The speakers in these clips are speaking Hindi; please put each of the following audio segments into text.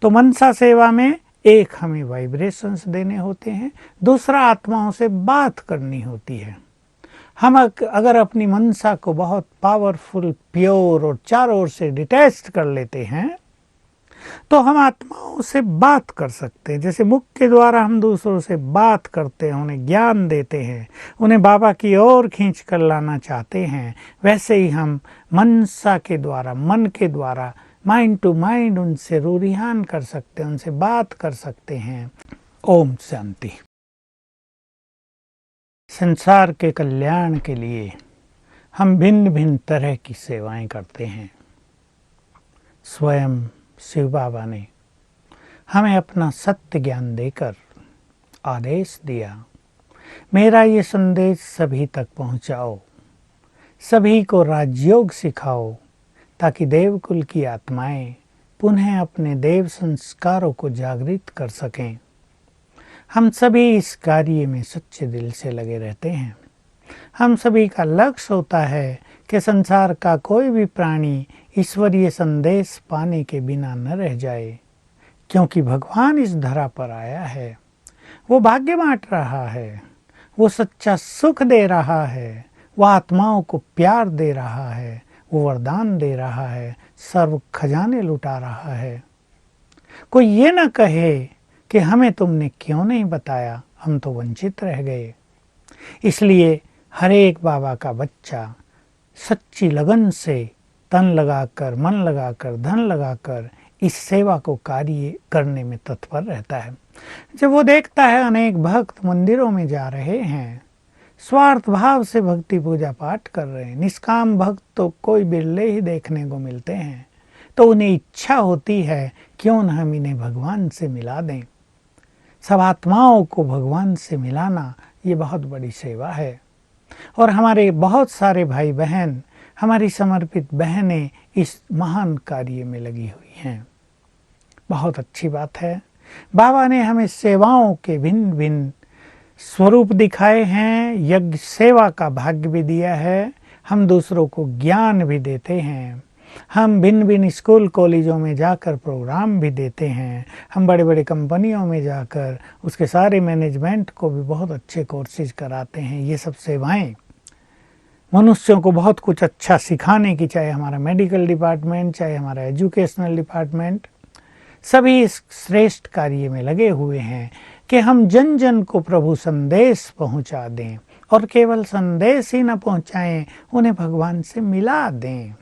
तो मनसा सेवा में एक हमें वाइब्रेशंस देने होते हैं, दूसरा आत्माओं से बात करनी होती है। हम अगर अपनी मनसा को बहुत पावरफुल, प्योर और चारों ओर से डिटैच्ड कर लेते हैं तो हम आत्माओं से बात कर सकते हैं। जैसे मुख के द्वारा हम दूसरों से बात करते हैं, उन्हें ज्ञान देते हैं, उन्हें बाबा की ओर खींच कर लाना चाहते हैं, वैसे ही हम मनसा के द्वारा, मन के द्वारा, माइंड टू माइंड उनसे रूरिहान कर सकते हैं, उनसे बात कर सकते हैं। ओम शांति। संसार के कल्याण के लिए हम भिन्न भिन्न तरह की सेवाएं करते हैं। स्वयं शिव बाबा ने हमें अपना सत्य ज्ञान देकर आदेश दिया, मेरा ये संदेश सभी तक पहुंचाओ, सभी को राजयोग सिखाओ, ताकि देवकुल की आत्माएं पुनः अपने देव संस्कारों को जागृत कर सकें। हम सभी इस कार्य में सच्चे दिल से लगे रहते हैं। हम सभी का लक्ष्य होता है कि संसार का कोई भी प्राणी ईश्वरीय संदेश पाने के बिना न रह जाए, क्योंकि भगवान इस धरा पर आया है, वो भाग्य बांट रहा है, वो सच्चा सुख दे रहा है, वो आत्माओं को प्यार दे रहा है, वो वरदान दे रहा है, सर्व खजाने लुटा रहा है। कोई ये न कहे कि हमें तुमने क्यों नहीं बताया, हम तो वंचित रह गए। इसलिए हर एक बाबा का बच्चा सच्ची लगन से तन लगाकर, मन लगाकर, धन लगाकर इस सेवा को कार्य करने में तत्पर रहता है। जब वो देखता है अनेक भक्त मंदिरों में जा रहे हैं, स्वार्थ भाव से भक्ति पूजा पाठ कर रहे हैं, निष्काम भक्त तो कोई बिरले ही देखने को मिलते हैं, तो उन्हें इच्छा होती है क्यों न हम इन्हें भगवान से मिला दें। सब आत्माओं को भगवान से मिलाना ये बहुत बड़ी सेवा है। और हमारे बहुत सारे भाई बहन, हमारी समर्पित बहनें इस महान कार्य में लगी हुई हैं। बहुत अच्छी बात है। बाबा ने हमें सेवाओं के भिन्न भिन्न स्वरूप दिखाए हैं, यज्ञ सेवा का भाग्य भी दिया है, हम दूसरों को ज्ञान भी देते हैं, हम भिन्न भिन्न स्कूल कॉलेजों में जाकर प्रोग्राम भी देते हैं, हम बड़े बड़े कंपनियों में जाकर उसके सारे मैनेजमेंट को भी बहुत अच्छे कोर्सेज कराते हैं। ये सब सेवाएं मनुष्यों को बहुत कुछ अच्छा सिखाने की, चाहे हमारा मेडिकल डिपार्टमेंट, चाहे हमारा एजुकेशनल डिपार्टमेंट, सभी इस श्रेष्ठ कार्य में लगे हुए हैं कि हम जन जन को प्रभु संदेश पहुंचा दें, और केवल संदेश ही न पहुंचाएं, उन्हें भगवान से मिला दें।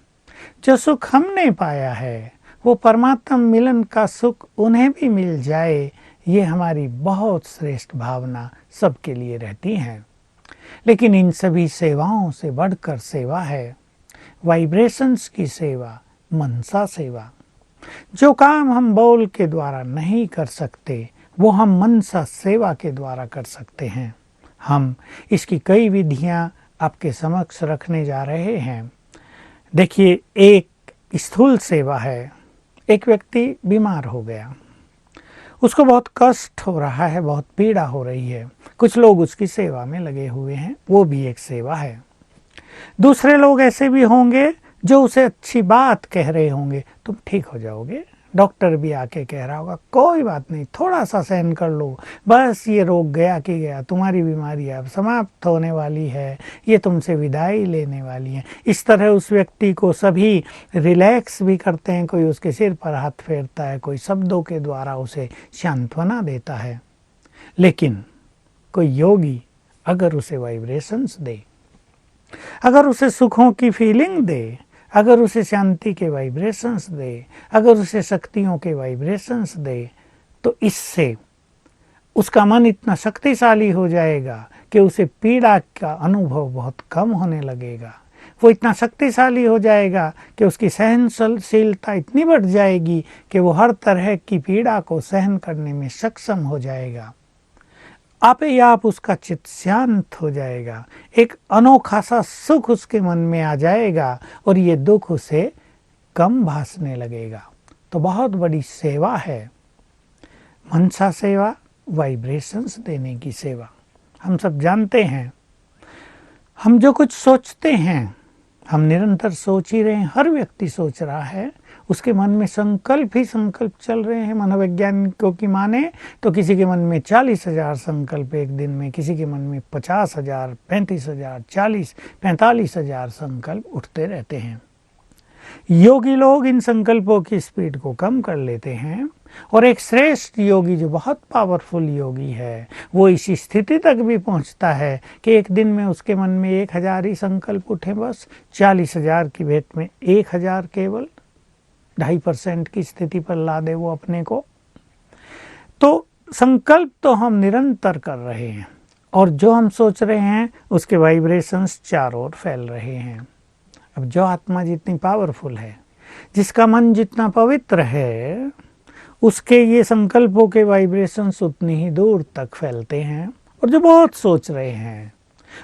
जो सुख हमने पाया है वो परमात्मा मिलन का सुख उन्हें भी मिल जाए, ये हमारी बहुत श्रेष्ठ भावना सबके लिए रहती है। लेकिन इन सभी सेवाओं से बढ़कर सेवा है वाइब्रेशंस की सेवा, मनसा सेवा। जो काम हम बोल के द्वारा नहीं कर सकते वो हम मनसा सेवा के द्वारा कर सकते हैं। हम इसकी कई विधियां आपके समक्ष रखने जा रहे हैं। देखिए, एक स्थूल सेवा है। एक व्यक्ति बीमार हो गया, उसको बहुत कष्ट हो रहा है, बहुत पीड़ा हो रही है, कुछ लोग उसकी सेवा में लगे हुए हैं, वो भी एक सेवा है। दूसरे लोग ऐसे भी होंगे जो उसे अच्छी बात कह रहे होंगे, तुम ठीक हो जाओगे। डॉक्टर भी आके कह रहा होगा कोई बात नहीं, थोड़ा सा सहन कर लो, बस ये रोग गया कि गया, तुम्हारी बीमारी अब समाप्त होने वाली है, ये तुमसे विदाई लेने वाली है। इस तरह उस व्यक्ति को सभी रिलैक्स भी करते हैं, कोई उसके सिर पर हाथ फेरता है, कोई शब्दों के द्वारा उसे सांत्वना देता है। लेकिन कोई योगी अगर उसे वाइब्रेशंस दे, अगर उसे सुखों की फीलिंग दे, अगर उसे शांति के वाइब्रेशंस दे, अगर उसे शक्तियों के वाइब्रेशंस दे, तो इससे उसका मन इतना शक्तिशाली हो जाएगा कि उसे पीड़ा का अनुभव बहुत कम होने लगेगा। वो इतना शक्तिशाली हो जाएगा कि उसकी सहनशीलता इतनी बढ़ जाएगी कि वो हर तरह की पीड़ा को सहन करने में सक्षम हो जाएगा। आप ही आप उसका चित्त शांत हो जाएगा, एक अनोखा सा सुख उसके मन में आ जाएगा और ये दुख उसे कम भासने लगेगा। तो बहुत बड़ी सेवा है मनसा सेवा, वाइब्रेशंस देने की सेवा। हम सब जानते हैं, हम जो कुछ सोचते हैं हम निरंतर सोच ही रहे हैं, हर व्यक्ति सोच रहा है, उसके मन में संकल्प ही संकल्प चल रहे हैं। मनोवैज्ञानिकों की माने तो किसी के मन में 40,000 संकल्प एक दिन में, किसी के मन में 50,000, 35,000, 45,000 संकल्प उठते रहते हैं। योगी लोग इन संकल्पों की स्पीड को कम कर लेते हैं और एक श्रेष्ठ योगी जो बहुत पावरफुल योगी है वो इस स्थिति तक भी पहुंचता है कि एक दिन में उसके मन में 1,000 ही संकल्प उठे, बस 40,000 की भेंट में 1,000 केवल 2.5% की स्थिति पर ला दे वो अपने को। तो संकल्प तो हम निरंतर कर रहे हैं और जो हम सोच रहे हैं उसके वाइब्रेशंस चारों ओर फैल रहे हैं। अब जो आत्मा जितनी पावरफुल है, जिसका मन जितना पवित्र है, उसके ये संकल्पों के वाइब्रेशंस उतनी ही दूर तक फैलते हैं। और जो बहुत सोच रहे हैं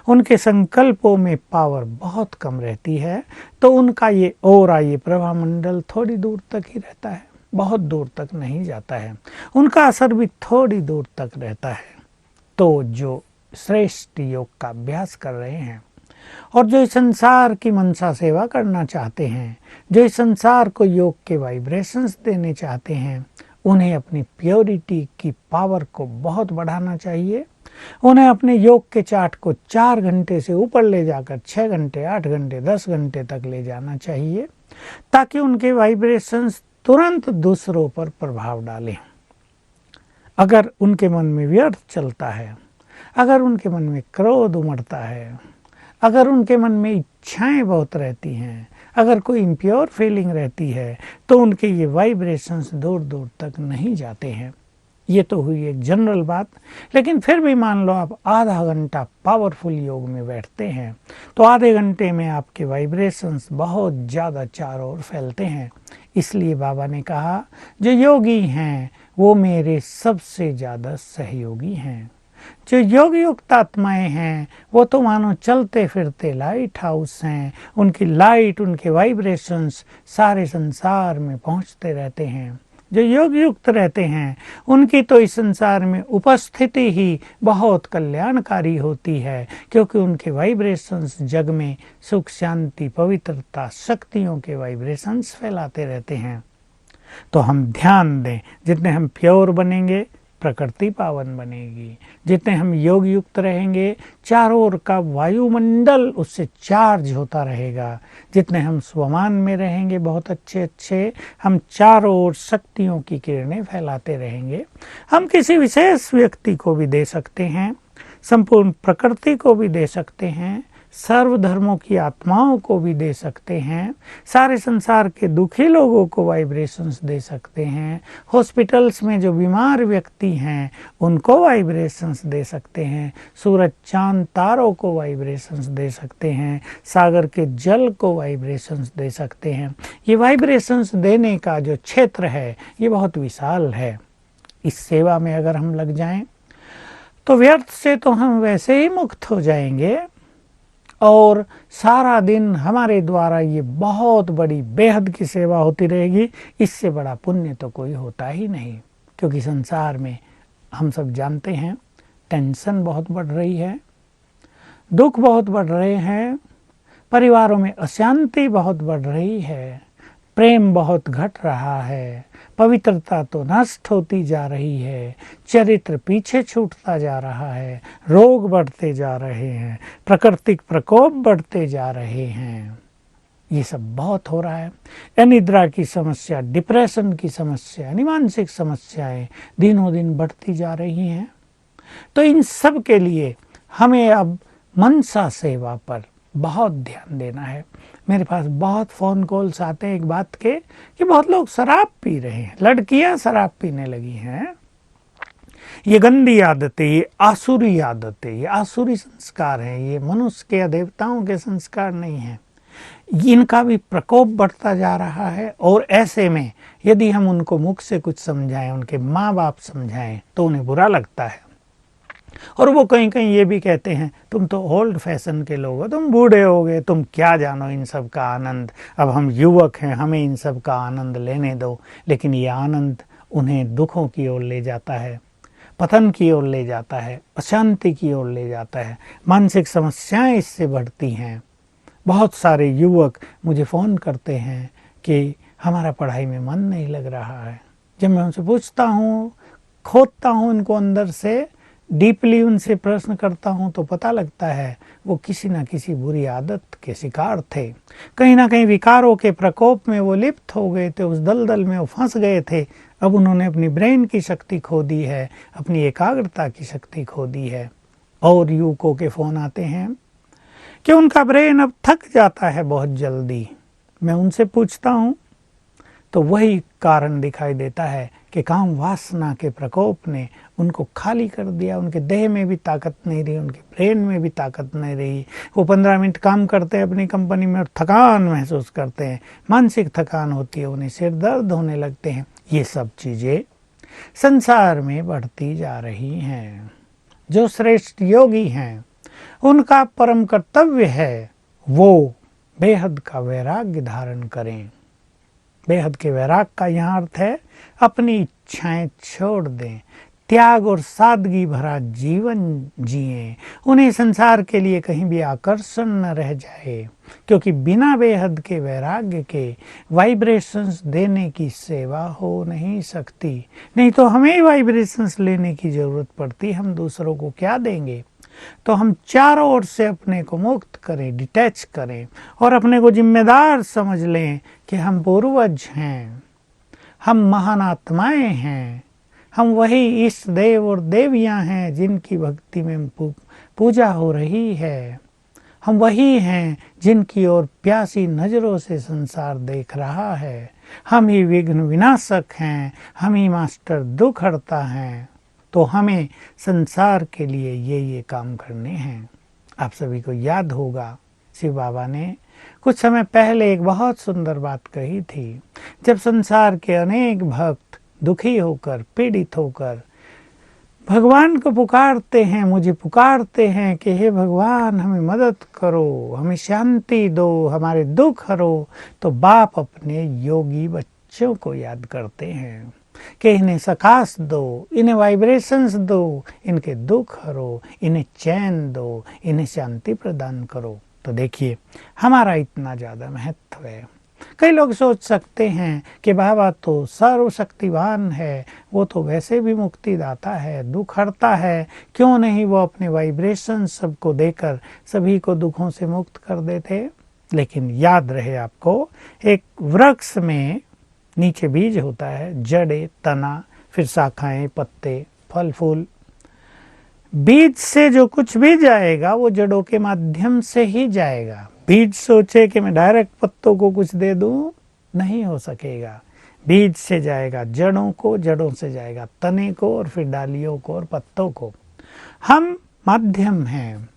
उनके संकल्पों में पावर बहुत कम रहती है, तो उनका ये ऑरा, ये प्रभामंडल थोड़ी दूर तक ही रहता है, बहुत दूर तक नहीं जाता है, उनका असर भी थोड़ी दूर तक रहता है। तो जो श्रेष्ठ योग का अभ्यास कर रहे हैं और जो इस संसार की मनसा सेवा करना चाहते हैं, जो इस संसार को योग के वाइब्रेशंस देने चाहते हैं, उन्हें अपनी प्योरिटी की पावर को बहुत बढ़ाना चाहिए। उन्हें अपने योग के चार्ट को 4 घंटे से ऊपर ले जाकर 6 घंटे, 8 घंटे, 10 घंटे तक ले जाना चाहिए, ताकि उनके वाइब्रेशंस तुरंत दूसरों पर प्रभाव डालें। अगर उनके मन में व्यर्थ चलता है, अगर उनके मन में क्रोध उमड़ता है, अगर उनके मन में इच्छाएं बहुत रहती हैं, अगर कोई इम्प्योर फीलिंग रहती है, तो उनके ये वाइब्रेशंस दूर दूर तक नहीं जाते हैं। ये तो हुई एक जनरल बात। लेकिन फिर भी मान लो आप आधा घंटा पावरफुल योग में बैठते हैं, तो आधे घंटे में आपके वाइब्रेशंस बहुत ज़्यादा चारों ओर फैलते हैं। इसलिए बाबा ने कहा जो योगी हैं वो मेरे सबसे ज़्यादा सहयोगी हैं। जो योग युक्त आत्माएं हैं वो तो मानो चलते फिरते लाइट हाउस हैं। उनकी लाइट, उनके वाइब्रेशंस सारे संसार में पहुंचते रहते हैं। जो योग युक्त रहते हैं उनकी तो इस संसार में उपस्थिति ही बहुत कल्याणकारी होती है, क्योंकि उनके वाइब्रेशंस जग में सुख, शांति, पवित्रता, शक्तियों के वाइब्रेशंस फैलाते रहते हैं। तो हम ध्यान दें, जितने हम प्योर बनेंगे प्रकृति पावन बनेगी, जितने हम योग युक्त रहेंगे चारों ओर का वायुमंडल उससे चार्ज होता रहेगा, जितने हम स्वमान में रहेंगे बहुत अच्छे हम चारों ओर शक्तियों की किरणें फैलाते रहेंगे। हम किसी विशेष व्यक्ति को भी दे सकते हैं, संपूर्ण प्रकृति को भी दे सकते हैं, सर्वधर्मों की आत्माओं को भी दे सकते हैं, सारे संसार के दुखी लोगों को वाइब्रेशंस दे सकते हैं, हॉस्पिटल्स में जो बीमार व्यक्ति हैं उनको वाइब्रेशंस दे सकते हैं, सूरज चांद तारों को वाइब्रेशंस दे सकते हैं, सागर के जल को वाइब्रेशंस दे सकते हैं। ये वाइब्रेशंस देने का जो क्षेत्र है ये बहुत विशाल है। इस सेवा में अगर हम लग जाएं तो व्यर्थ से तो हम वैसे ही मुक्त हो जाएंगे और सारा दिन हमारे द्वारा ये बहुत बड़ी बेहद की सेवा होती रहेगी। इससे बड़ा पुण्य तो कोई होता ही नहीं, क्योंकि संसार में हम सब जानते हैं टेंशन बहुत बढ़ रही है, दुख बहुत बढ़ रहे हैं, परिवारों में अशांति बहुत बढ़ रही है, प्रेम बहुत घट रहा है, पवित्रता तो नष्ट होती जा रही है, चरित्र पीछे छूटता जा रहा है, रोग बढ़ते जा रहे हैं, प्राकृतिक प्रकोप बढ़ते जा रहे हैं। ये सब बहुत हो रहा है। अनिद्रा की समस्या, डिप्रेशन की समस्या, मानसिक समस्याएं दिनों दिन बढ़ती जा रही हैं। तो इन सब के लिए हमें अब मनसा सेवा पर बहुत ध्यान देना है। मेरे पास बहुत फ़ोन कॉल्स आते हैं एक बात के कि बहुत लोग शराब पी रहे हैं, लड़कियां शराब पीने लगी हैं। ये गंदी आदतें, ये आसुरी आदतें, ये आसुरी संस्कार हैं, ये मनुष्य के या देवताओं के संस्कार नहीं हैं। इनका भी प्रकोप बढ़ता जा रहा है और ऐसे में यदि हम उनको मुख से कुछ समझाएं, उनके माँ बाप समझाएं, तो उन्हें बुरा लगता है और वो कहीं कहीं ये भी कहते हैं तुम तो ओल्ड फैशन के लोग हो, तुम बूढ़े हो गए, तुम क्या जानो इन सब का आनंद, अब हम युवक हैं, हमें इन सब का आनंद लेने दो। लेकिन ये आनंद उन्हें दुखों की ओर ले जाता है, पतन की ओर ले जाता है, अशांति की ओर ले जाता है, मानसिक समस्याएं इससे बढ़ती हैं। बहुत सारे युवक मुझे फ़ोन करते हैं कि हमारा पढ़ाई में मन नहीं लग रहा है। जब मैं उनसे पूछता हूँ, खोदता हूँ उनको अंदर से, डीपली उनसे प्रश्न करता हूँ, तो पता लगता है वो किसी न किसी बुरी आदत के शिकार थे। कहीं ना कहीं विकारों के प्रकोप में वो लिप्त हो गए थे, उस दलदल में वो फंस गए थे। अब उन्होंने अपनी ब्रेन की शक्ति खो दी है, अपनी एकाग्रता की शक्ति खो दी है। और युवकों के फ़ोन आते हैं कि उनका ब्रेन अब थक जाता है बहुत जल्दी। मैं उनसे पूछता हूँ तो वही कारण दिखाई देता है कि काम वासना के प्रकोप ने उनको खाली कर दिया। उनके देह में भी ताकत नहीं रही, उनके ब्रेन में भी ताकत नहीं रही। वो 15 मिनट काम करते हैं अपनी कंपनी में और थकान महसूस करते हैं, मानसिक थकान होती है, उन्हें सिर दर्द होने लगते हैं। ये सब चीज़ें संसार में बढ़ती जा रही हैं। जो श्रेष्ठ योगी हैं उनका परम कर्तव्य है वो बेहद का वैराग्य धारण करें। बेहद के वैराग का यहाँ अर्थ है अपनी इच्छाएं छोड़ दें, त्याग और सादगी भरा जीवन जिएं। उन्हें संसार के लिए कहीं भी आकर्षण न रह जाए, क्योंकि बिना बेहद के वैराग्य के वाइब्रेशंस देने की सेवा हो नहीं सकती। नहीं तो हमें वाइब्रेशंस लेने की ज़रूरत पड़ती, हम दूसरों को क्या देंगे। तो हम चारों ओर से अपने को मुक्त करें, डिटैच करें और अपने को जिम्मेदार समझ लें कि हम पूर्वज हैं, हम महान आत्माएं हैं, हम वही इष्ट देव और देवियां हैं जिनकी भक्ति में पूजा हो रही है। हम वही हैं जिनकी ओर प्यासी नज़रों से संसार देख रहा है। हम ही विघ्न विनाशक हैं, हम ही मास्टर दुख हरता हैं। तो हमें संसार के लिए ये काम करने हैं। आप सभी को याद होगा शिव बाबा ने कुछ समय पहले एक बहुत सुंदर बात कही थी। जब संसार के अनेक भक्त दुखी होकर, पीड़ित होकर भगवान को पुकारते हैं, मुझे पुकारते हैं कि हे भगवान हमें मदद करो, हमें शांति दो, हमारे दुख हरो, तो बाप अपने योगी बच्चों को याद करते हैं कि इन्हें सकाश दो, इन्हें वाइब्रेशंस दो, इनके दुख हरो, इन्हें चैन दो, इन्हें शांति प्रदान करो। तो देखिए हमारा इतना ज़्यादा महत्व है। कई लोग सोच सकते हैं कि बाबा तो सर्वशक्तिवान है, वो तो वैसे भी मुक्तिदाता है, दुख हरता है, क्यों नहीं वो अपने वाइब्रेशन सबको देकर सभी को दुखों से मुक्त कर देते। लेकिन याद रहे आपको, एक वृक्ष में नीचे बीज होता है, जड़ें, तना, फिर शाखाएं, पत्ते, फल फूल। बीज से जो कुछ भी जाएगा वो जड़ों के माध्यम से ही जाएगा। बीज सोचे कि मैं डायरेक्ट पत्तों को कुछ दे दूं, नहीं हो सकेगा। बीज से जाएगा जड़ों को, जड़ों से जाएगा तने को, और फिर डालियों को और पत्तों को। हम माध्यम हैं।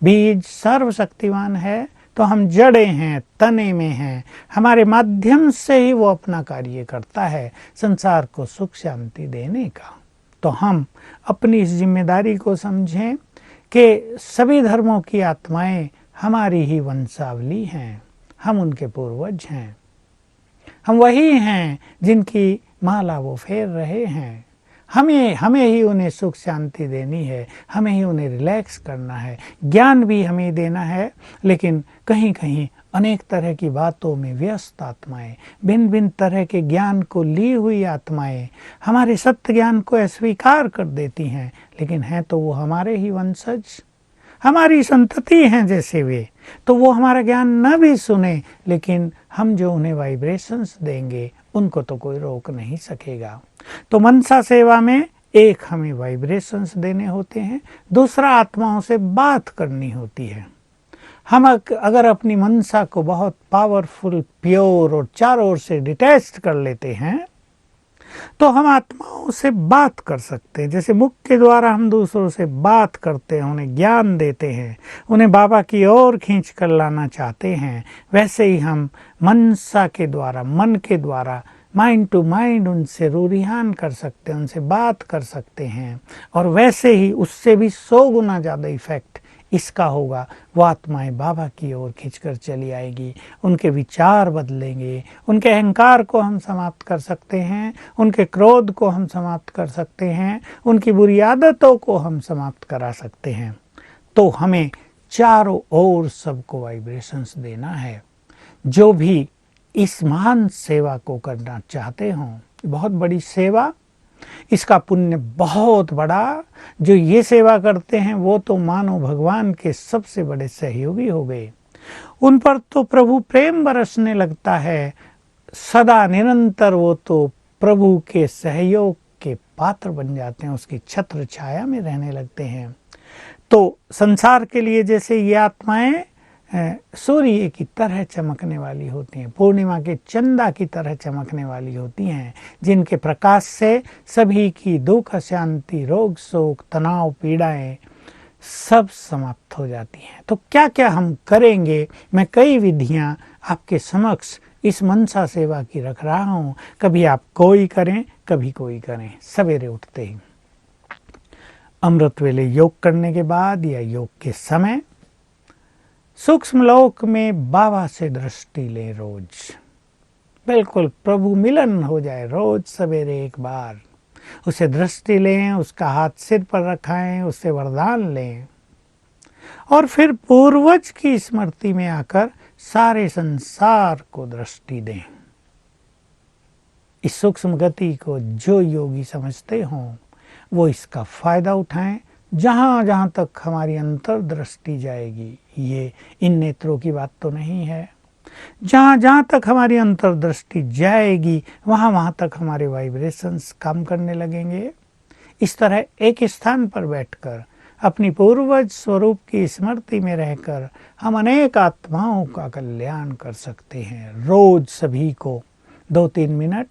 बीज सर्वशक्तिवान है तो हम जड़ें हैं, तने में हैं। हमारे माध्यम से ही वो अपना कार्य करता है, संसार को सुख शांति देने का। तो हम अपनी इस जिम्मेदारी को समझें कि सभी धर्मों की आत्माएं हमारी ही वंशावली हैं, हम उनके पूर्वज हैं। हम वही हैं जिनकी माला वो फेर रहे हैं। हमें ही उन्हें सुख शांति देनी है, हमें ही उन्हें रिलैक्स करना है, ज्ञान भी हमें देना है। लेकिन कहीं कहीं अनेक तरह की बातों में व्यस्त आत्माएं, भिन्न भिन्न तरह के ज्ञान को ली हुई आत्माएं हमारे सत्य ज्ञान को अस्वीकार कर देती हैं। लेकिन हैं तो वो हमारे ही वंशज, हमारी संतति हैं जैसे वे, तो वो हमारा ज्ञान न भी सुने, लेकिन हम जो उन्हें वाइब्रेशंस देंगे उनको तो कोई रोक नहीं सकेगा। तो मनसा सेवा में एक हमें वाइब्रेशंस देने होते हैं, दूसरा आत्माओं से बात करनी होती है। हम अगर अपनी मनसा को बहुत पावरफुल, प्योर और चारों ओर से डिटैच्ड कर लेते हैं तो हम आत्माओं से बात कर सकते हैं। जैसे मुख के द्वारा हम दूसरों से बात करते हैं, उन्हें ज्ञान देते हैं, उन्हें बाबा की ओर खींच कर लाना चाहते हैं, वैसे ही हम मनसा के द्वारा, मन के द्वारा, माइंड टू माइंड उनसे रूरिहान कर सकते हैं, उनसे बात कर सकते हैं। और वैसे ही उससे भी 100 गुना ज़्यादा इफेक्ट इसका होगा। वो आत्माएं बाबा की ओर खींचकर चली आएगी, उनके विचार बदलेंगे, उनके अहंकार को हम समाप्त कर सकते हैं, उनके क्रोध को हम समाप्त कर सकते हैं, उनकी बुरी आदतों को हम समाप्त करा सकते हैं। तो हमें चारों ओर सबको वाइब्रेशंस देना है। जो भी इस महान सेवा को करना चाहते हों, बहुत बड़ी सेवा, इसका पुण्य बहुत बड़ा। जो ये सेवा करते हैं वो तो मानो भगवान के सबसे बड़े सहयोगी हो गए। उन पर तो प्रभु प्रेम बरसने लगता है, सदा निरंतर वो तो प्रभु के सहयोग के पात्र बन जाते हैं, उसकी छत्र छाया में रहने लगते हैं। तो संसार के लिए जैसे ये आत्माएं सूर्य की तरह चमकने वाली होती हैं, पूर्णिमा के चंदा की तरह चमकने वाली होती हैं, जिनके प्रकाश से सभी की दुख शांति, रोग शोक, तनाव, पीड़ाएं सब समाप्त हो जाती हैं। तो क्या क्या हम करेंगे, मैं कई विधियां आपके समक्ष इस मनसा सेवा की रख रहा हूं। कभी आप कोई करें, कभी कोई करें। सवेरे उठते ही अमृत वेले योग करने के बाद या योग के समय सूक्ष्म लोक में बाबा से दृष्टि लें रोज। बिल्कुल प्रभु मिलन हो जाए, रोज सवेरे एक बार उसे दृष्टि लें, उसका हाथ सिर पर रखाएं, उससे वरदान लें और फिर पूर्वज की स्मृति में आकर सारे संसार को दृष्टि दें। इस सूक्ष्म गति को जो योगी समझते हों वो इसका फायदा उठाएं। जहां जहां तक हमारी अंतर्दृष्टि जाएगी, ये इन नेत्रों की बात तो नहीं है, जहां जहां तक हमारी अंतर्दृष्टि जाएगी वहां वहां तक हमारे वाइब्रेशंस काम करने लगेंगे। इस तरह एक स्थान पर बैठकर अपनी पूर्वज स्वरूप की स्मृति में रहकर हम अनेक आत्माओं का कल्याण कर सकते हैं। रोज सभी को 2-3 मिनट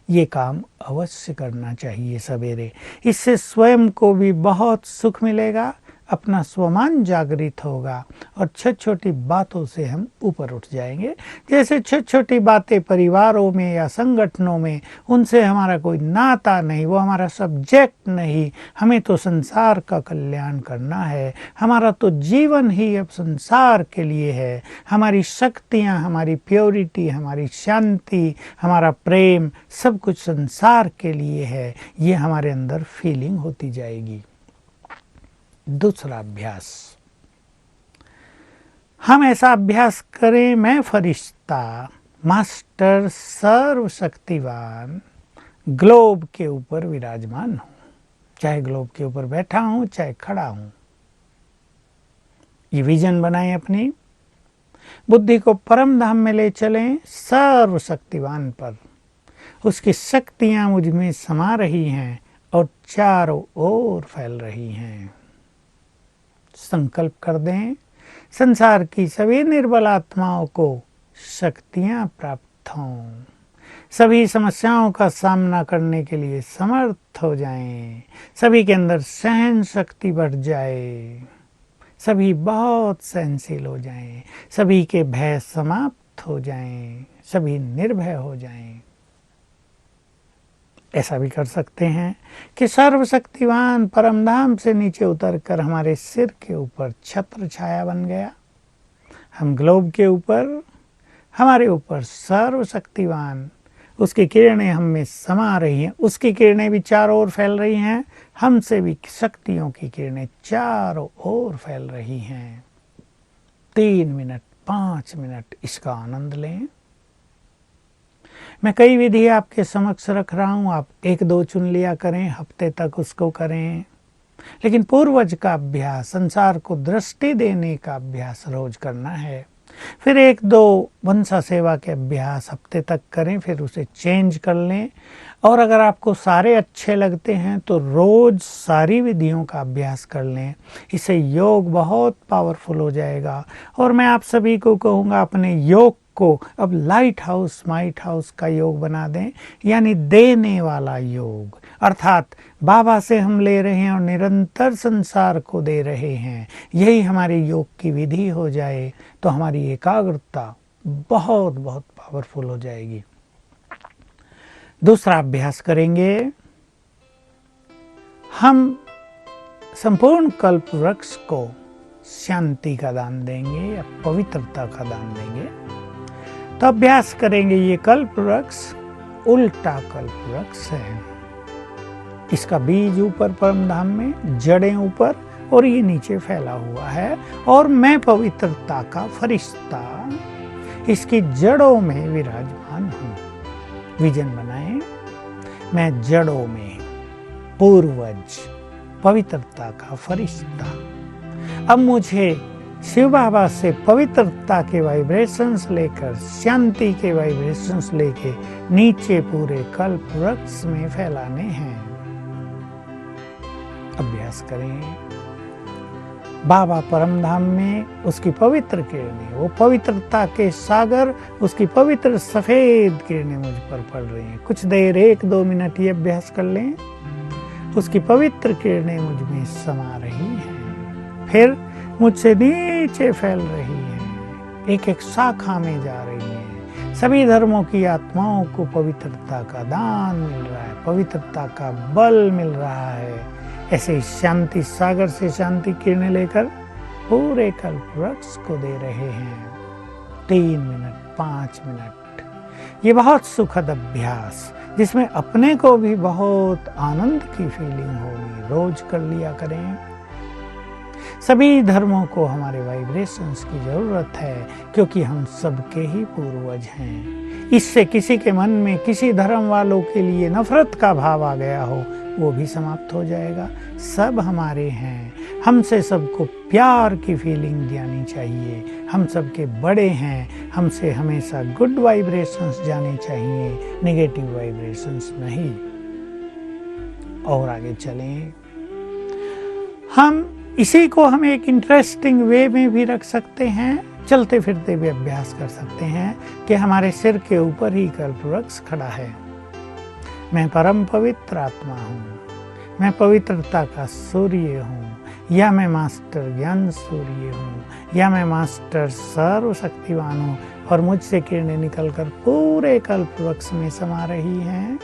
ये काम अवश्य करना चाहिए सवेरे। इससे स्वयं को भी बहुत सुख मिलेगा, अपना स्वमान जागृत होगा और छोटी छोटी बातों से हम ऊपर उठ जाएंगे। जैसे छोटी छोटी बातें परिवारों में या संगठनों में, उनसे हमारा कोई नाता नहीं, वो हमारा सब्जेक्ट नहीं। हमें तो संसार का कल्याण करना है, हमारा तो जीवन ही अब संसार के लिए है। हमारी शक्तियाँ, हमारी प्योरिटी, हमारी शांति, हमारा प्रेम सब कुछ संसार के लिए है। ये हमारे अंदर फीलिंग होती जाएगी। दूसरा अभ्यास, हम ऐसा अभ्यास करें, मैं फरिश्ता मास्टर सर्वशक्तिवान ग्लोब के ऊपर विराजमान हूं। चाहे ग्लोब के ऊपर बैठा हूं, चाहे खड़ा हूं। ये विजन बनाएं अपनी बुद्धि को परम धाम में ले चलें, सर्वशक्तिवान पर। उसकी शक्तियां मुझ में समा रही हैं और चारों ओर फैल रही हैं। संकल्प कर दें, संसार की सभी निर्बल आत्माओं को शक्तियां प्राप्त हों, सभी समस्याओं का सामना करने के लिए समर्थ हो जाएं, सभी के अंदर सहन शक्ति बढ़ जाए, सभी बहुत सहनशील हो जाएं, सभी के भय समाप्त हो जाएं, सभी निर्भय हो जाएं। ऐसा भी कर सकते हैं कि सर्वशक्तिवान परमधाम से नीचे उतरकर हमारे सिर के ऊपर छत्र छाया बन गया। हम ग्लोब के ऊपर, हमारे ऊपर सर्वशक्तिवान, उसकी किरणें हम में समा रही हैं, उसकी किरणें भी चारों ओर फैल रही हैं, हमसे भी शक्तियों की किरणें चारों ओर फैल रही हैं। 3 मिनट 5 मिनट इसका आनंद लें। मैं कई विधि आपके समक्ष रख रहा हूं, आप 1-2 चुन लिया करें, हफ्ते तक उसको करें। लेकिन पूर्वज का अभ्यास, संसार को दृष्टि देने का अभ्यास रोज करना है। फिर 1-2 मनसा सेवा के अभ्यास हफ्ते तक करें, फिर उसे चेंज कर लें। और अगर आपको सारे अच्छे लगते हैं तो रोज सारी विधियों का अभ्यास कर लें। इससे योग बहुत पावरफुल हो जाएगा। और मैं आप सभी को कहूँगा, अपने योग को अब लाइट हाउस माइट हाउस का योग बना दें, यानी देने वाला योग। अर्थात बाबा से हम ले रहे हैं और निरंतर संसार को दे रहे हैं, यही हमारे योग की विधि हो जाए तो हमारी एकाग्रता बहुत बहुत पावरफुल हो जाएगी। दूसरा अभ्यास करेंगे, हम संपूर्ण कल्प वृक्ष को शांति का दान देंगे या पवित्रता का दान देंगे। तो अभ्यास करेंगे, ये कल्प वृक्ष उल्टा कल्प वृक्ष है। इसका बीज ऊपर परमधाम में, जड़ें ऊपर और ये नीचे फैला हुआ है, और मैं पवित्रता का फरिश्ता इसकी जड़ों में विराजमान हूँ। विजन बनाएं, मैं जड़ों में पूर्वज पवित्रता का फरिश्ता। अब मुझे शिव बाबा से पवित्रता के वाइब्रेशंस लेकर, शांति के वाइब्रेशंस लेके नीचे पूरे कल्प वृक्ष में फैलाने हैं। अभ्यास करें। बाबा परमधाम में उसकी पवित्र किरणें, वो पवित्रता के सागर, उसकी पवित्र सफेद किरणें मुझ पर पड़ रही हैं। कुछ देर 1-2 मिनट ये अभ्यास कर लें। उसकी पवित्र किरणें मुझ में समा रही हैं, फिर मुझसे नीचे फैल रही हैं, एक एक शाखा में जा रही हैं। सभी धर्मों की आत्माओं को पवित्रता का दान मिल रहा है, पवित्रता का बल मिल रहा है। ऐसे शांति सागर से शांति किरणें लेकर पूरे कल्प वृक्ष को दे रहे हैं। 3 मिनट, 5 मिनट। ये बहुत सुखद अभ्यास, जिसमें अपने को भी बहुत आनंद की फीलिंग होगी, रोज कर लिया करें। सभी धर्मों को हमारे वाइब्रेशंस की जरूरत है, क्योंकि हम सबके ही पूर्वज हैं। इससे किसी के मन में किसी धर्म वालों के लिए नफरत का भाव आ गया हो, वो भी समाप्त हो जाएगा। सब हमारे हैं, हमसे सबको प्यार की फीलिंग जानी चाहिए। हम सबके बड़े हैं, हमसे हमेशा गुड वाइब्रेशंस जाने चाहिए, नेगेटिव वाइब्रेशंस नहीं। और आगे चलें। इसी को हम एक इंटरेस्टिंग वे में भी रख सकते हैं, चलते फिरते भी अभ्यास कर सकते हैं कि हमारे सिर के ऊपर ही कल्पवृक्ष खड़ा है। मैं परम पवित्र आत्मा हूँ, मैं पवित्रता का सूर्य हूँ, या मैं मास्टर ज्ञान सूर्य हूँ, या मैं मास्टर सर्वशक्तिवान हूँ, और मुझसे किरणें निकलकर पूरे कल्पवृक्ष में समा रही हैं।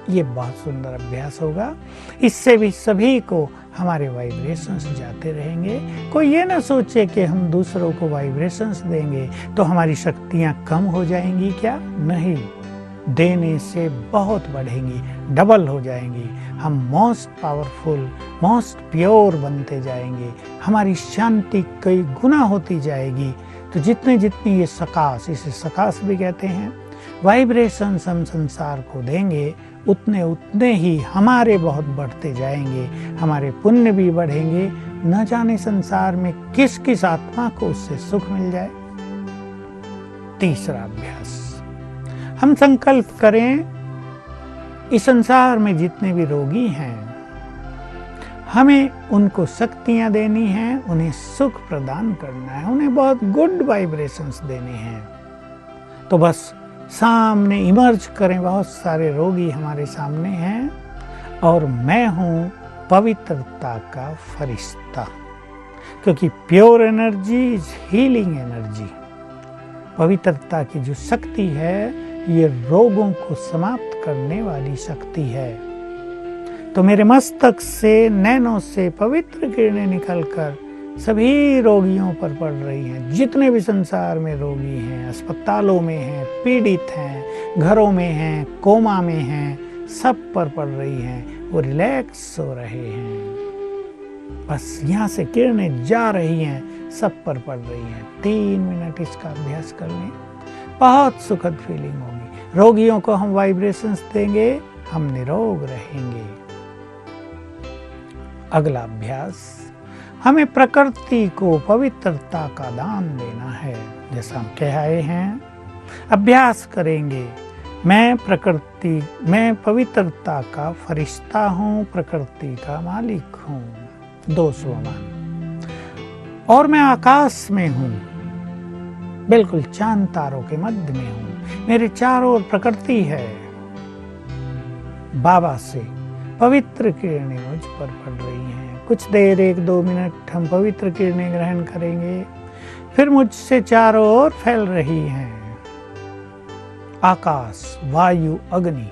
ये बहुत सुंदर अभ्यास होगा। इससे भी सभी को हमारे वाइब्रेशंस जाते रहेंगे। कोई ये ना सोचे कि हम दूसरों को वाइब्रेशंस देंगे तो हमारी शक्तियाँ कम हो जाएंगी, क्या? नहीं, देने से बहुत बढ़ेंगी, डबल हो जाएंगी। हम मोस्ट पावरफुल, मोस्ट प्योर बनते जाएंगे, हमारी शांति कई गुना होती जाएगी। तो जितने जितनी ये सकाश, इसे सकाश भी कहते हैं, वाइब्रेशंस हम संसार को देंगे, उतने उतने ही हमारे बहुत बढ़ते जाएंगे, हमारे पुण्य भी बढ़ेंगे। न जाने संसार में किस किस आत्मा को उससे सुख मिल जाए। तीसरा अभ्यास, हम संकल्प करें, इस संसार में जितने भी रोगी हैं, हमें उनको शक्तियां देनी हैं, उन्हें सुख प्रदान करना है, उन्हें बहुत गुड वाइब्रेशंस देने हैं। तो बस सामने इमर्ज करें, बहुत सारे रोगी हमारे सामने हैं, और मैं हूँ पवित्रता का फरिश्ता, क्योंकि pure energy is healing energy. पवित्रता की जो शक्ति है, ये रोगों को समाप्त करने वाली शक्ति है। तो मेरे मस्तक से, नैनों से पवित्र किरणें निकलकर सभी रोगियों पर पड़ रही हैं। जितने भी संसार में रोगी हैं, अस्पतालों में हैं, पीड़ित हैं, घरों में हैं, कोमा में हैं, सब पर पड़ रही हैं। वो रिलैक्स हो रहे हैं, बस यहाँ से किरणें जा रही हैं, सब पर पड़ रही हैं। 3 मिनट इसका अभ्यास कर लें, बहुत सुखद फीलिंग होगी। रोगियों को हम वाइब्रेशंस देंगे, हम निरोग रहेंगे। अगला अभ्यास, हमें प्रकृति को पवित्रता का दान देना है। जैसा हम कह आए हैं, अभ्यास करेंगे, मैं पवित्रता का फरिश्ता हूँ, प्रकृति का मालिक हूँ। 2 स्वमान, और मैं आकाश में हूँ, बिल्कुल चांद तारों के मध्य में हूँ, मेरे चारों ओर प्रकृति है। बाबा से पवित्र किरणें मुझ पर पड़ रही हैं। कुछ देर, 1-2 मिनट हम पवित्र किरणें ग्रहण करेंगे, फिर मुझसे चारों ओर फैल रही हैं। आकाश, वायु, अग्नि,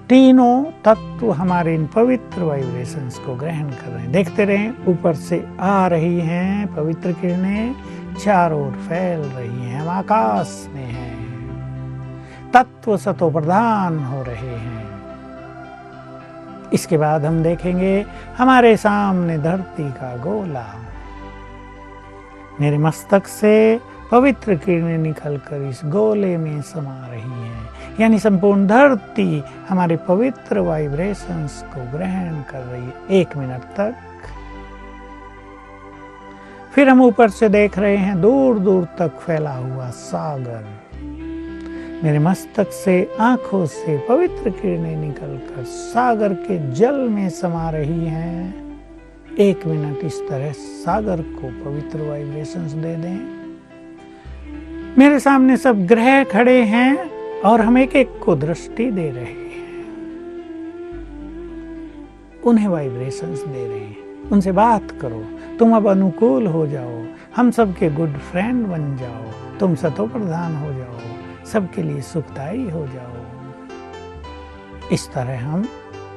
तीनों तत्व हमारे इन पवित्र वाइब्रेशंस को ग्रहण कर रहे हैं। देखते रहें, ऊपर से आ रही हैं पवित्र किरणें, चारों ओर फैल रही हैं, हम आकाश में हैं, तत्व सतो प्रधान हो रहे हैं। इसके बाद हम देखेंगे हमारे सामने धरती का गोला। मेरे मस्तक से पवित्र किरणें निकलकर इस गोले में समा रही हैं, यानी संपूर्ण धरती हमारे पवित्र वाइब्रेशंस को ग्रहण कर रही है 1 मिनट तक। फिर हम ऊपर से देख रहे हैं दूर दूर तक फैला हुआ सागर। मेरे मस्तक से आंखों से पवित्र किरणें निकलकर सागर के जल में समा रही हैं। 1 मिनट इस तरह सागर को पवित्र वाइब्रेशंस दे दें। मेरे सामने सब ग्रह खड़े हैं और हम एक एक को दृष्टि दे रहे हैं, उन्हें वाइब्रेशंस दे रहे हैं। उनसे बात करो, तुम अब अनुकूल हो जाओ, हम सबके गुड फ्रेंड बन जाओ, तुम सतो प्रधान हो जाओ, सबके लिए सुखदायी हो जाओ। इस तरह हम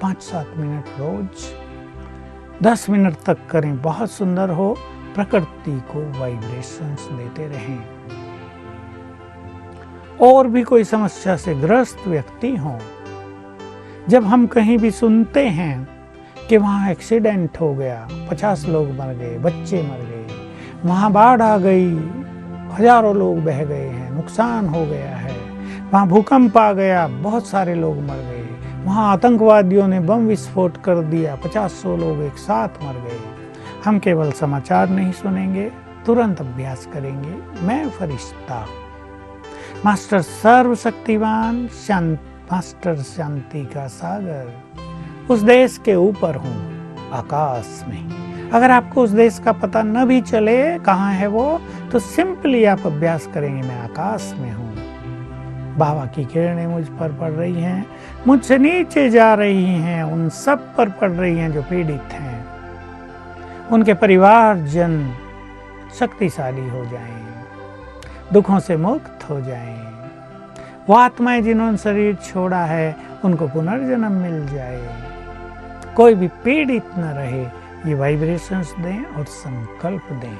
5-7 मिनट रोज 10 मिनट तक करें, बहुत सुंदर हो। प्रकृति को वाइब्रेशंस देते रहें। और भी कोई समस्या से ग्रस्त व्यक्ति हो, जब हम कहीं भी सुनते हैं कि वहाँ एक्सीडेंट हो गया, 50 लोग मर गए, बच्चे मर गए, वहाँ बाढ़ आ गई, हजारों लोग बह गए हैं, नुकसान हो गया है, वहाँ भूकंप आ गया, बहुत सारे लोग मर गए, वहाँ आतंकवादियों ने बम विस्फोट कर दिया, 50-100 लोग एक साथ मर गए। हम केवल समाचार नहीं सुनेंगे, तुरंत अभ्यास करेंगे। मैं फरिश्ता, मास्टर सर्वशक्तिवान, मास्टर शांति का सागर, उस देश के ऊपर हूँ, आकाश में। अगर आपको उस देश का पता न भी चले कहाँ है वो, तो सिंपली आप अभ्यास करेंगे, मैं आकाश में हूँ। बाबा की किरणें मुझ पर पड़ रही हैं, मुझसे नीचे जा रही हैं, उन सब पर पड़ रही हैं जो पीड़ित हैं। उनके परिवारजन शक्तिशाली हो जाएं, दुखों से मुक्त हो जाएं। वो आत्माएं जिन्होंने शरीर छोड़ा है, उनको पुनर्जन्म मिल जाए। कोई भी पीड़ित न रहे, ये वाइब्रेशंस दें और संकल्प दें।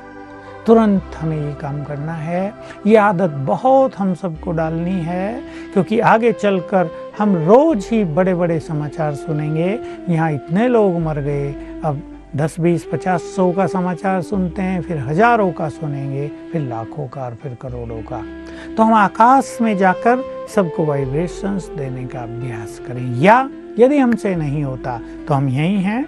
तुरंत हमें ये काम करना है। ये आदत बहुत हम सबको डालनी है, क्योंकि आगे चलकर हम रोज ही बड़े बड़े समाचार सुनेंगे, यहाँ इतने लोग मर गए। अब 10, 20, 50, 100 का समाचार सुनते हैं, फिर हजारों का सुनेंगे, फिर लाखों का और फिर करोड़ों का। तो हम आकाश में जाकर सबको वाइब्रेशंस देने का अभ्यास करें। या यदि हमसे नहीं होता तो हम यही हैं।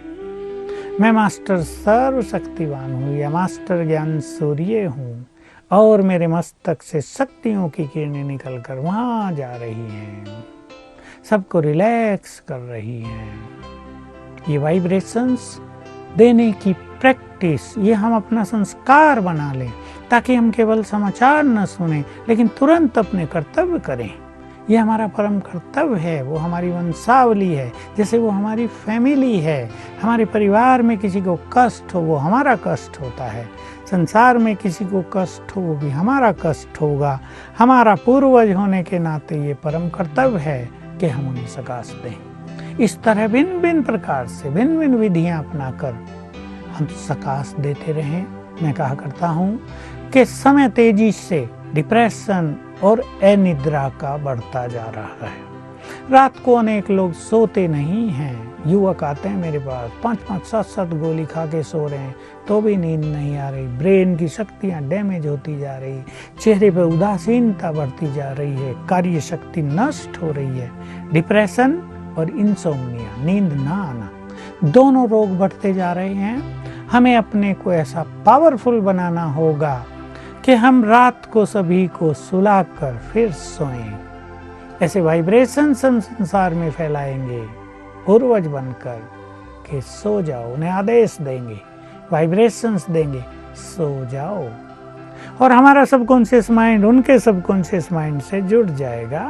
मैं मास्टर सर्वशक्तिवान हूँ या मास्टर ज्ञान सूर्य हूँ, और मेरे मस्तक से शक्तियों की किरणें निकलकर वहाँ जा रही हैं, सबको रिलैक्स कर रही हैं। ये वाइब्रेशंस देने की प्रैक्टिस, ये हम अपना संस्कार बना लें, ताकि हम केवल समाचार न सुने, लेकिन तुरंत अपने कर्तव्य करें। ये हमारा परम कर्तव्य है, वो हमारी वंशावली है, जैसे वो हमारी फैमिली है। हमारे परिवार में किसी को कष्ट हो, वो हमारा कष्ट होता है। संसार में किसी को कष्ट हो, वो भी हमारा कष्ट होगा। हमारा पूर्वज होने के नाते ये परम कर्तव्य है कि हम उन्हें सकाश दें। इस तरह भिन्न भिन्न प्रकार से भिन्न भिन्न विधियां अपनाकर हम सकाश देते रहें। मैं कहा करता हूँ कि समय तेजी से डिप्रेशन और अनिद्रा का बढ़ता जा रहा है। रात को अनेक लोग सोते नहीं हैं। युवक आते हैं मेरे पास, 5-5, 7-7 गोली खा के सो रहे हैं, तो भी नींद नहीं आ रही। ब्रेन की शक्तियाँ डैमेज होती जा रही, चेहरे पर उदासीनता बढ़ती जा रही है, कार्य शक्ति नष्ट हो रही है। डिप्रेशन और इंसोम्निया, नींद ना आना, दोनों रोग बढ़ते जा रहे हैं। हमें अपने को ऐसा पावरफुल बनाना होगा कि हम रात को सभी को सुलाकर फिर सोएं। ऐसे वाइब्रेशन हम संसार में फैलाएंगे, पूर्वज बनकर कि सो जाओ। उन्हें आदेश देंगे, वाइब्रेशंस देंगे, सो जाओ। और हमारा सबकॉन्शियस माइंड उनके सबकॉन्शियस माइंड से जुड़ जाएगा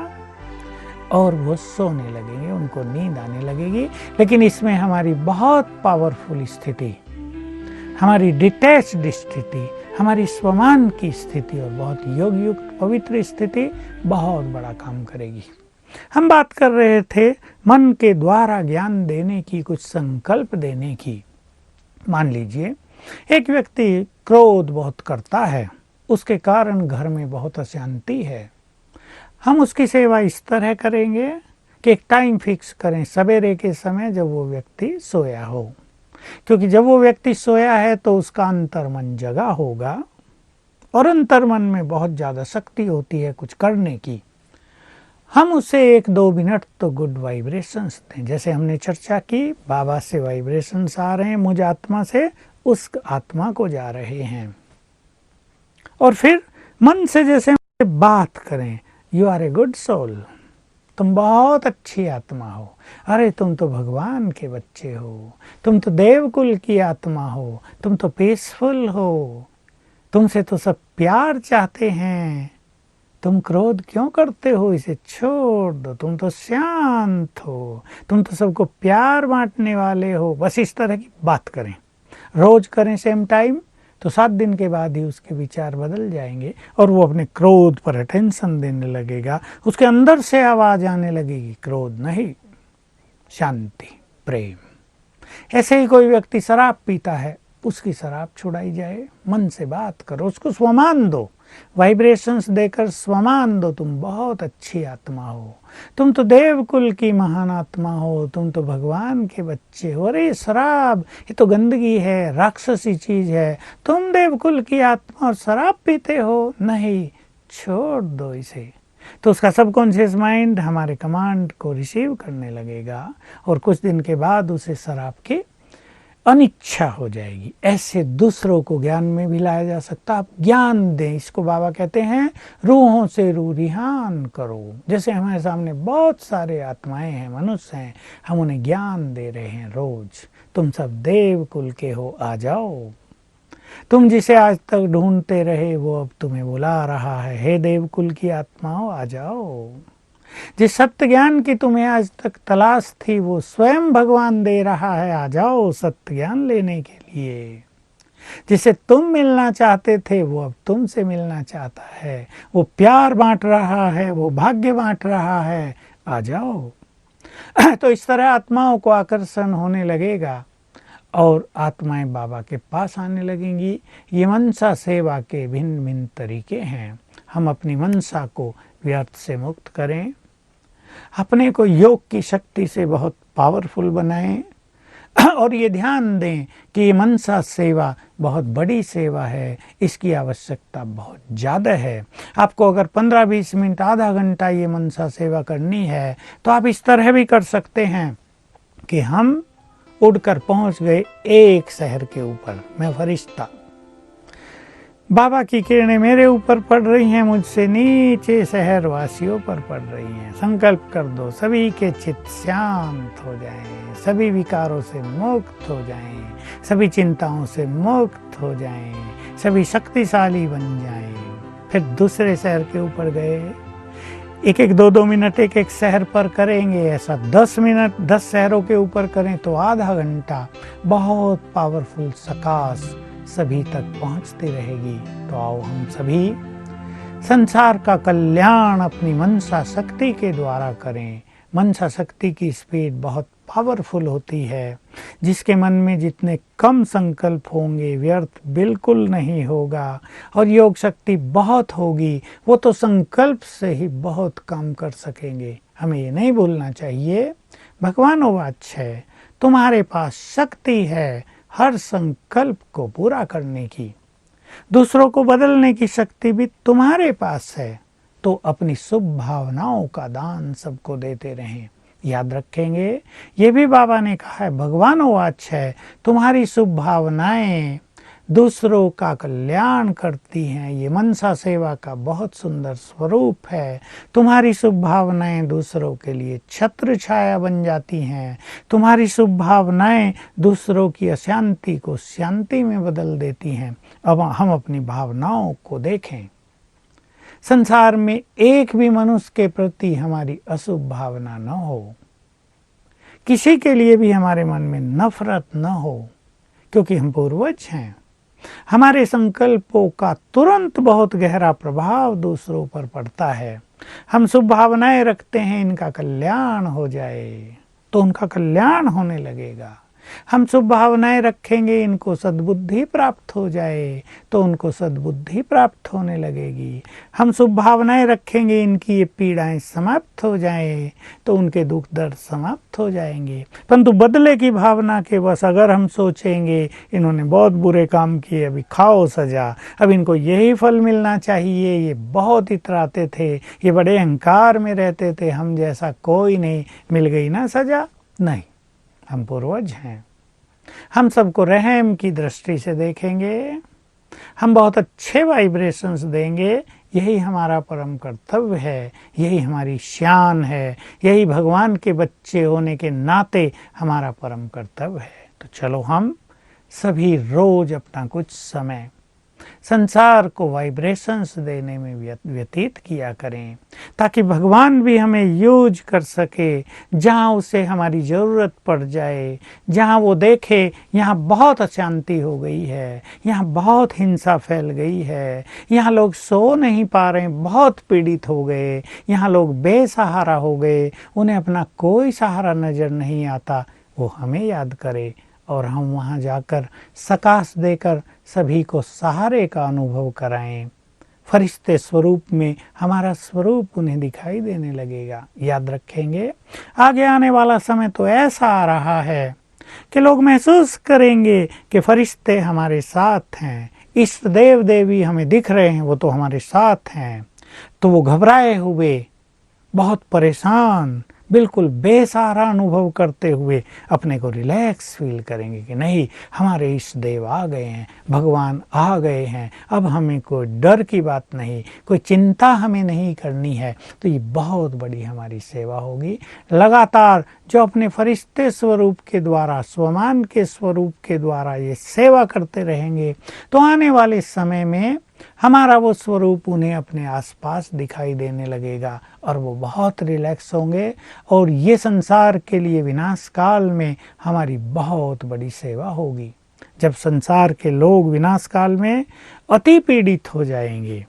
और वो सोने लगेंगे, उनको नींद आने लगेगी। लेकिन इसमें हमारी बहुत पावरफुल स्थिति, हमारी डिटैच्ड स्थिति, हमारी स्वमान की स्थिति और बहुत योग युक्त पवित्र स्थिति बहुत बड़ा काम करेगी। हम बात कर रहे थे मन के द्वारा ज्ञान देने की, कुछ संकल्प देने की। मान लीजिए एक व्यक्ति क्रोध बहुत करता है, उसके कारण घर में बहुत अशांति है। हम उसकी सेवा इस तरह करेंगे कि एक टाइम फिक्स करें सवेरे के समय जब वो व्यक्ति सोया हो, क्योंकि जब वो व्यक्ति सोया है तो उसका अंतर्मन जगा होगा और अंतर्मन में बहुत ज़्यादा शक्ति होती है कुछ करने की। हम उसे 1-2 मिनट तो गुड वाइब्रेशंस दें। जैसे हमने चर्चा की, बाबा से वाइब्रेशंस आ रहे हैं, मुझ आत्मा से उस आत्मा को जा रहे हैं। और फिर मन से जैसे बात करें, you are a good soul, तुम बहुत अच्छी आत्मा हो, अरे तुम तो भगवान के बच्चे हो, तुम तो देवकुल की आत्मा हो, तुम तो पीसफुल हो, तुमसे तो सब प्यार चाहते हैं, तुम क्रोध क्यों करते हो, इसे छोड़ दो, तुम तो शांत हो, तुम तो सबको प्यार बांटने वाले हो। बस इस तरह की बात करें, रोज करें सेम टाइम, तो 7 दिन के बाद ही उसके विचार बदल जाएंगे और वो अपने क्रोध पर अटेंशन देने लगेगा। उसके अंदर से आवाज आने लगेगी, क्रोध नहीं, शांति, प्रेम। ऐसे ही कोई व्यक्ति शराब पीता है, उसकी शराब छुड़ाई जाए। मन से बात करो, उसको स्वमान दो, वाइब्रेशंस देकर स्वमान दो, तुम बहुत अच्छी आत्मा हो, तुम तो देवकुल की महान आत्मा हो, तुम तो भगवान के बच्चे हो। अरे शराब ये तो गंदगी है, राक्षसी चीज है, तुम देवकुल की आत्मा और शराब पीते हो, नहीं, छोड़ दो इसे। तो उसका सबकॉन्शियस माइंड हमारे कमांड को रिसीव करने लगेगा और कुछ दिन के बाद उसे शराब की अनिच्छा हो जाएगी। ऐसे दूसरों को ज्ञान में भी लाया जा सकता। आप ज्ञान दें, इसको बाबा कहते हैं रूहों से रूह रिहान करो। जैसे हमारे सामने बहुत सारे आत्माएं हैं, मनुष्य हैं, हम उन्हें ज्ञान दे रहे हैं रोज। तुम सब देव कुल के हो, आ जाओ। तुम जिसे आज तक ढूंढते रहे वो अब तुम्हें बुला रहा है, हे देव कुल की आत्माओं आ जाओ। जिस सत्य ज्ञान की तुम्हें आज तक तलाश थी वो स्वयं भगवान दे रहा है, आ जाओ सत्य ज्ञान लेने के लिए। जिसे तुम मिलना चाहते थे वो अब तुमसे मिलना चाहता है, वो प्यार बांट रहा है, वो भाग्य बांट रहा है, आ जाओ। तो इस तरह आत्माओं को आकर्षण होने लगेगा और आत्माएं बाबा के पास आने लगेंगी। ये मनसा सेवा के भिन्न भिन्न तरीके हैं। हम अपनी मनसा को व्यर्थ से मुक्त करें, अपने को योग की शक्ति से बहुत पावरफुल बनाएं और ये ध्यान दें कि ये मनसा सेवा बहुत बड़ी सेवा है, इसकी आवश्यकता बहुत ज़्यादा है। आपको अगर 15-20 मिनट, आधा घंटा ये मनसा सेवा करनी है तो आप इस तरह भी कर सकते हैं कि हम उड़कर पहुंच गए एक शहर के ऊपर, मैं फरिश्ता, बाबा की किरणें मेरे ऊपर पड़ रही हैं, मुझसे नीचे शहर वासियों पर पड़ रही हैं। संकल्प कर दो सभी के चित्त शांत हो जाएं, सभी विकारों से मुक्त हो जाएं, सभी चिंताओं से मुक्त हो जाएं, सभी शक्तिशाली बन जाएं। फिर दूसरे शहर के ऊपर गए, 1-2 मिनट एक शहर पर करेंगे। ऐसा 10 मिनट 10 शहरों के ऊपर करें तो आधा घंटा बहुत पावरफुल सकाश सभी तक पहुंचती रहेगी। तो आओ हम सभी संसार का कल्याण अपनी मनसा शक्ति के द्वारा करें। मनसा शक्ति की स्पीड बहुत पावरफुल होती है। जिसके मन में जितने कम संकल्प होंगे व्यर्थ बिल्कुल नहीं होगा और योग शक्ति बहुत होगी, वो तो संकल्प से ही बहुत काम कर सकेंगे। हमें ये नहीं भूलना चाहिए, भगवानोवाच है, तुम्हारे पास शक्ति है हर संकल्प को पूरा करने की, दूसरों को बदलने की शक्ति भी तुम्हारे पास है। तो अपनी शुभ भावनाओं का दान सबको देते रहें। याद रखेंगे, ये भी बाबा ने कहा है, भगवानोवाच है, तुम्हारी शुभ भावनाएं दूसरों का कल्याण करती हैं। ये मनसा सेवा का बहुत सुंदर स्वरूप है। तुम्हारी शुभ भावनाएं दूसरों के लिए छत्र छाया बन जाती हैं। तुम्हारी शुभ भावनाएं दूसरों की अशांति को शांति में बदल देती हैं। अब हम अपनी भावनाओं को देखें। संसार में एक भी मनुष्य के प्रति हमारी अशुभ भावना न हो, किसी के लिए भी हमारे मन में नफरत न हो, क्योंकि हम पूर्वज हैं। हमारे संकल्पों का तुरंत बहुत गहरा प्रभाव दूसरों पर पड़ता है। हम शुभ भावनाएं रखते हैं, इनका कल्याण हो जाए तो उनका कल्याण होने लगेगा। हम शुभ भावनाएं रखेंगे, इनको सद्बुद्धि प्राप्त हो जाए तो उनको सद्बुद्धि प्राप्त होने लगेगी। हम शुभ भावनाएं रखेंगे, इनकी ये पीड़ाएं समाप्त हो जाए तो उनके दुख दर्द समाप्त हो जाएंगे। परंतु बदले की भावना के बस अगर हम सोचेंगे इन्होंने बहुत बुरे काम किए, अभी खाओ सजा, अब इनको यही फल मिलना चाहिए, ये बहुत इतराते थे, ये बड़े अहंकार में रहते थे, हम जैसा कोई नहीं, मिल गई ना सजा। नहीं, हम पूर्वज हैं, हम सबको रहम की दृष्टि से देखेंगे, हम बहुत अच्छे वाइब्रेशंस देंगे। यही हमारा परम कर्तव्य है, यही हमारी शान है, यही भगवान के बच्चे होने के नाते हमारा परम कर्तव्य है। तो चलो हम सभी रोज अपना कुछ समय संसार को वाइब्रेशंस देने में व्यतीत किया करें, ताकि भगवान भी हमें यूज कर सके। जहाँ उसे हमारी ज़रूरत पड़ जाए, जहाँ वो देखे यहाँ बहुत अशांति हो गई है, यहाँ बहुत हिंसा फैल गई है, यहाँ लोग सो नहीं पा रहे, बहुत पीड़ित हो गए, यहाँ लोग बेसहारा हो गए, उन्हें अपना कोई सहारा नज़र नहीं आता, वो हमें याद करे और हम वहाँ जाकर सकाश देकर सभी को सहारे का अनुभव कराएं। फरिश्ते स्वरूप में हमारा स्वरूप उन्हें दिखाई देने लगेगा। याद रखेंगे, आगे आने वाला समय तो ऐसा आ रहा है कि लोग महसूस करेंगे कि फरिश्ते हमारे साथ हैं, इष्ट देव देवी हमें दिख रहे हैं, वो तो हमारे साथ हैं। तो वो घबराए हुए, बहुत परेशान, बिल्कुल बेसहारा अनुभव करते हुए अपने को रिलैक्स फील करेंगे कि नहीं, हमारे इष्ट देव आ गए हैं, भगवान आ गए हैं, अब हमें कोई डर की बात नहीं, कोई चिंता हमें नहीं करनी है। तो ये बहुत बड़ी हमारी सेवा होगी। लगातार जो अपने फरिश्ते स्वरूप के द्वारा, स्वमान के स्वरूप के द्वारा ये सेवा करते रहेंगे तो आने वाले समय में हमारा वो स्वरूप उन्हें अपने आसपास दिखाई देने लगेगा और वो बहुत रिलैक्स होंगे और ये संसार के लिए विनाश काल में हमारी बहुत बड़ी सेवा होगी। जब संसार के लोग विनाश काल में अति पीड़ित हो जाएंगे,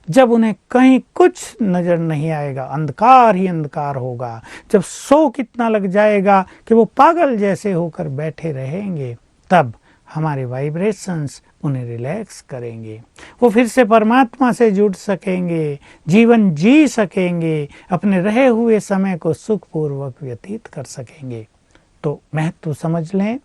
जब उन्हें कहीं कुछ नजर नहीं आएगा, अंधकार ही अंधकार होगा, जब शोक इतना लग जाएगा कि वो पागल जैसे होकर बैठे रहेंगे, तब हमारे वाइब्रेशंस उन्हें रिलैक्स करेंगे, वो फिर से परमात्मा से जुड़ सकेंगे, जीवन जी सकेंगे, अपने रहे हुए समय को सुखपूर्वक व्यतीत कर सकेंगे। तो महत्व समझ लें,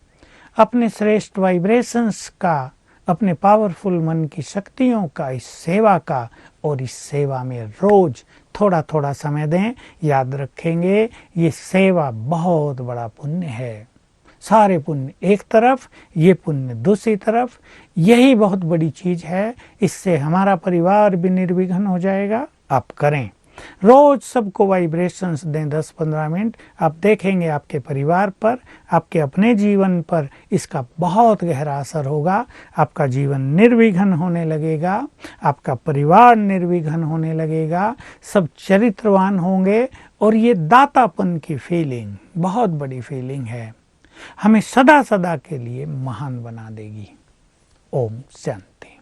अपने श्रेष्ठ वाइब्रेशंस का, अपने पावरफुल मन की शक्तियों का, इस सेवा का, और इस सेवा में रोज थोड़ा थोड़ा समय दें। याद रखेंगे, ये सेवा बहुत बड़ा पुण्य है। सारे पुण्य एक तरफ, ये पुण्य दूसरी तरफ, यही बहुत बड़ी चीज है। इससे हमारा परिवार भी निर्विघ्न हो जाएगा। आप करें, रोज सबको वाइब्रेशंस दें 10-15 मिनट। आप देखेंगे आपके परिवार पर, आपके अपने जीवन पर इसका बहुत गहरा असर होगा। आपका जीवन निर्विघ्न होने लगेगा, आपका परिवार निर्विघ्न होने लगेगा, सब चरित्रवान होंगे और ये दातापन की फीलिंग बहुत बड़ी फीलिंग है, हमें सदा सदा के लिए महान बना देगी। ओम शांति।